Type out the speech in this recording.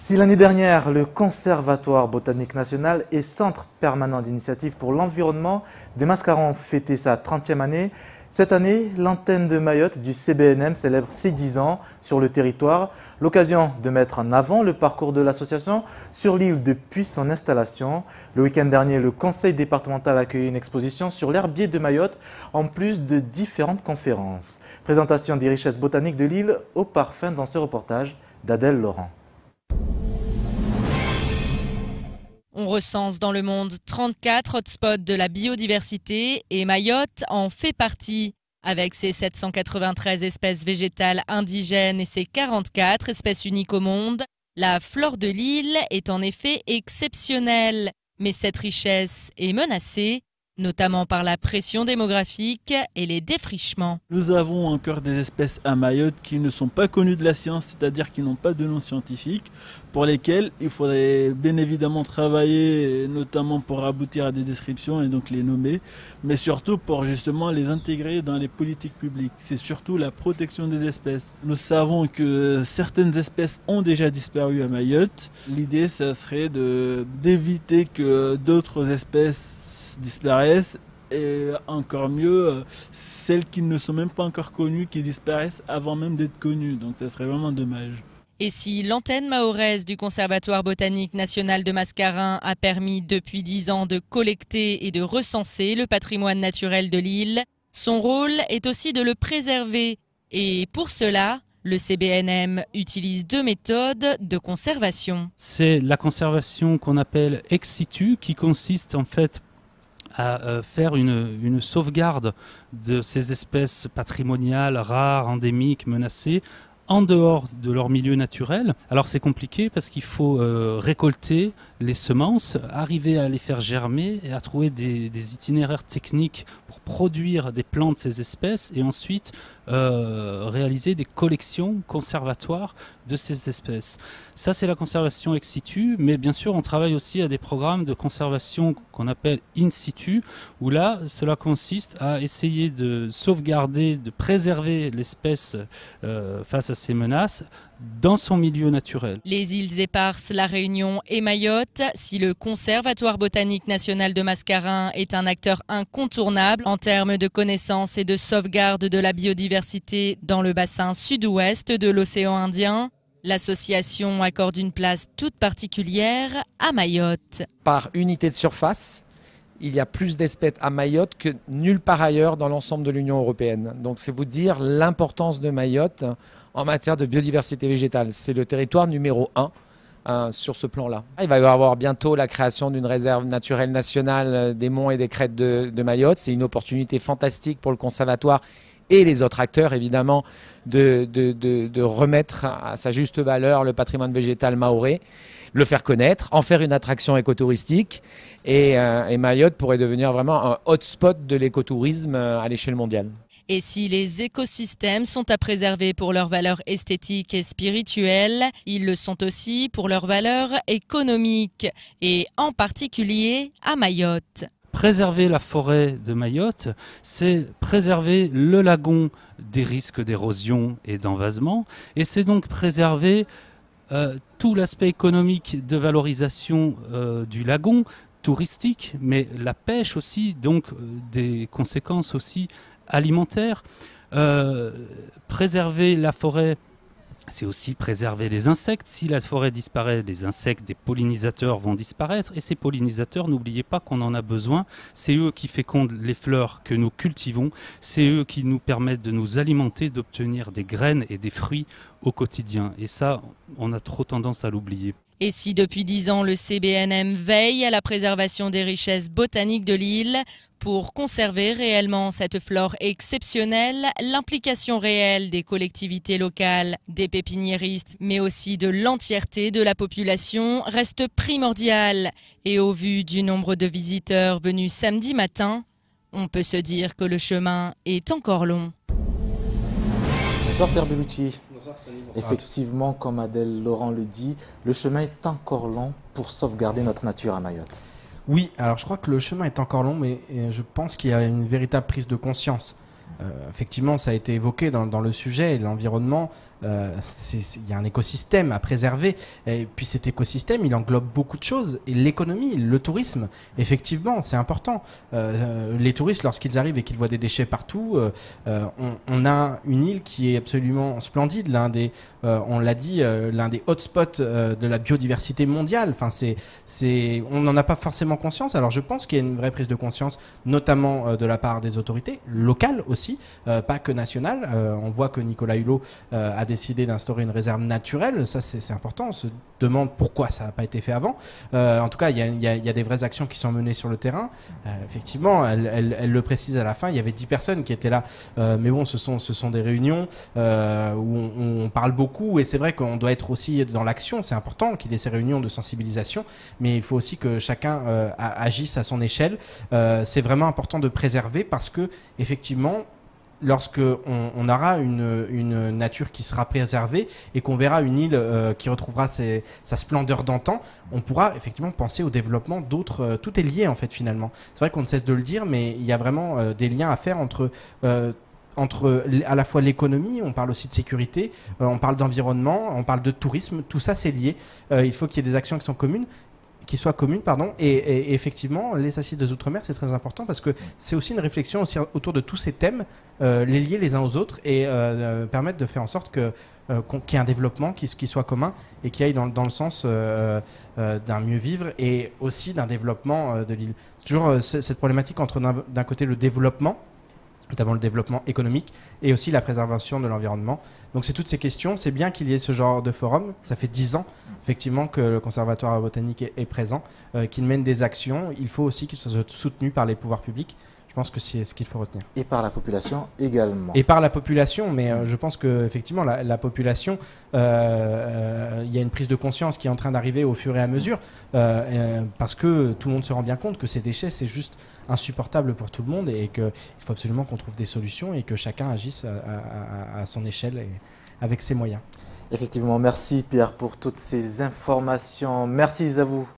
Si l'année dernière, le Conservatoire botanique national et Centre permanent d'initiative pour l'environnement de Mascaran fêtait sa 30e année, cette année, l'antenne de Mayotte du CBNM célèbre ses 10 ans sur le territoire, l'occasion de mettre en avant le parcours de l'association sur l'île depuis son installation. Le week-end dernier, le conseil départemental a accueilli une exposition sur l'herbier de Mayotte, en plus de différentes conférences. Présentation des richesses botaniques de l'île au parfum dans ce reportage d'Adèle Laurent. On recense dans le monde 34 hotspots de la biodiversité et Mayotte en fait partie. Avec ses 793 espèces végétales indigènes et ses 44 espèces uniques au monde, la flore de l'île est en effet exceptionnelle. Mais cette richesse est menacée, notamment par la pression démographique et les défrichements. Nous avons encore des espèces à Mayotte qui ne sont pas connues de la science, c'est-à-dire qui n'ont pas de nom scientifique, pour lesquelles il faudrait bien évidemment travailler, notamment pour aboutir à des descriptions et donc les nommer, mais surtout pour justement les intégrer dans les politiques publiques. C'est surtout la protection des espèces. Nous savons que certaines espèces ont déjà disparu à Mayotte. L'idée, ça serait d'éviter que d'autres espèces disparaissent et encore mieux celles qui ne sont même pas encore connues qui disparaissent avant même d'être connues, donc ça serait vraiment dommage. Et si l'antenne mahoraise du Conservatoire botanique national de Mascarin a permis depuis 10 ans de collecter et de recenser le patrimoine naturel de l'île, son rôle est aussi de le préserver et pour cela, le CBNM utilise 2 méthodes de conservation. C'est la conservation qu'on appelle ex situ qui consiste en fait à faire une sauvegarde de ces espèces patrimoniales, rares, endémiques, menacées, en dehors de leur milieu naturel. Alors c'est compliqué parce qu'il faut récolter les semences, arriver à les faire germer et à trouver des itinéraires techniques pour produire des plants de ces espèces et ensuite réaliser des collections conservatoires de ces espèces. Ça c'est la conservation ex situ, mais bien sûr on travaille aussi à des programmes de conservation qu'on appelle in situ, où là cela consiste à essayer de sauvegarder, de préserver l'espèce face à ces menaces dans son milieu naturel. Les îles éparses, la Réunion et Mayotte, si le Conservatoire botanique national de Mascarin est un acteur incontournable en termes de connaissance et de sauvegarde de la biodiversité dans le bassin sud-ouest de l'océan Indien, l'association accorde une place toute particulière à Mayotte. Par unité de surface, il y a plus d'espèces à Mayotte que nulle part ailleurs dans l'ensemble de l'Union européenne. Donc c'est vous dire l'importance de Mayotte en matière de biodiversité végétale. C'est le territoire numéro 1 sur ce plan-là. Il va y avoir bientôt la création d'une réserve naturelle nationale des monts et des crêtes de Mayotte. C'est une opportunité fantastique pour le conservatoire et les autres acteurs, évidemment, de remettre à sa juste valeur le patrimoine végétal mahorais, le faire connaître, en faire une attraction écotouristique. Et Mayotte pourrait devenir vraiment un hotspot de l'écotourisme à l'échelle mondiale. Et si les écosystèmes sont à préserver pour leurs valeurs esthétiques et spirituelles, ils le sont aussi pour leurs valeurs économiques, et en particulier à Mayotte. Préserver la forêt de Mayotte, c'est préserver le lagon des risques d'érosion et d'envasement, et c'est donc préserver tout l'aspect économique de valorisation du lagon, touristique, mais la pêche aussi, donc des conséquences aussi alimentaires. Préserver la forêt, c'est aussi préserver les insectes. Si la forêt disparaît, les insectes, des pollinisateurs vont disparaître. Et ces pollinisateurs, n'oubliez pas qu'on en a besoin. C'est eux qui fécondent les fleurs que nous cultivons. C'est eux qui nous permettent de nous alimenter, d'obtenir des graines et des fruits au quotidien. Et ça, on a trop tendance à l'oublier. Et si depuis 10 ans, le CBNM veille à la préservation des richesses botaniques de l'île, pour conserver réellement cette flore exceptionnelle, l'implication réelle des collectivités locales, des pépiniéristes, mais aussi de l'entièreté de la population reste primordiale. Et au vu du nombre de visiteurs venus samedi matin, on peut se dire que le chemin est encore long. Bonsoir Pierre Bellucci. Bonsoir Sonny, bonsoir. Effectivement, comme Adèle Laurent le dit, le chemin est encore long pour sauvegarder notre nature à Mayotte. Oui, alors je crois que le chemin est encore long, mais je pense qu'il y a une véritable prise de conscience effectivement, ça a été évoqué dans le sujet, l'environnement. Il y a un écosystème à préserver, et puis cet écosystème il englobe beaucoup de choses, et l'économie, le tourisme, effectivement c'est important. Les touristes, lorsqu'ils arrivent et qu'ils voient des déchets partout, on a une île qui est absolument splendide, on l'a dit, l'un des hotspots de la biodiversité mondiale. Enfin, on n'en a pas forcément conscience. Alors je pense qu'il y a une vraie prise de conscience, notamment de la part des autorités locales aussi, pas que nationales. On voit que Nicolas Hulot a décidé d'instaurer une réserve naturelle. Ça, c'est important. On se demande pourquoi ça n'a pas été fait avant. En tout cas, il y a des vraies actions qui sont menées sur le terrain. Effectivement, elle le précise à la fin, il y avait 10 personnes qui étaient là. Mais bon, ce sont des réunions où on parle beaucoup, et c'est vrai qu'on doit être aussi dans l'action. C'est important qu'il y ait ces réunions de sensibilisation, mais il faut aussi que chacun agisse à son échelle. C'est vraiment important de préserver, parce que effectivement, lorsque on aura une nature qui sera préservée et qu'on verra une île qui retrouvera sa splendeur d'antan, on pourra effectivement penser au développement d'autres. Tout est lié en fait finalement. C'est vrai qu'on ne cesse de le dire, mais il y a vraiment des liens à faire entre à la fois l'économie, on parle aussi de sécurité, on parle d'environnement, on parle de tourisme, tout ça c'est lié. Il faut qu'il y ait des actions qui soient communes, et effectivement, les Assises des Outre-mer, c'est très important, parce que c'est aussi une réflexion aussi autour de tous ces thèmes, les lier les uns aux autres, et permettre de faire en sorte qu'il y ait un développement qui soit commun, et qui aille dans le sens d'un mieux vivre, et aussi d'un développement de l'île. C'est toujours cette problématique entre d'un côté le développement, notamment le développement économique, et aussi la préservation de l'environnement. Donc c'est toutes ces questions. C'est bien qu'il y ait ce genre de forum. Ça fait 10 ans effectivement que le Conservatoire botanique est présent, qu'il mène des actions. Il faut aussi qu'il soit soutenu par les pouvoirs publics. Je pense que c'est ce qu'il faut retenir. Et par la population également. Et par la population, mais je pense qu'effectivement la population, il y a une prise de conscience qui est en train d'arriver au fur et à mesure, parce que tout le monde se rend bien compte que ces déchets, c'est juste insupportable pour tout le monde, et qu'il faut absolument qu'on trouve des solutions, et que chacun agisse à son échelle et avec ses moyens. Effectivement, merci Pierre pour toutes ces informations. Merci à vous.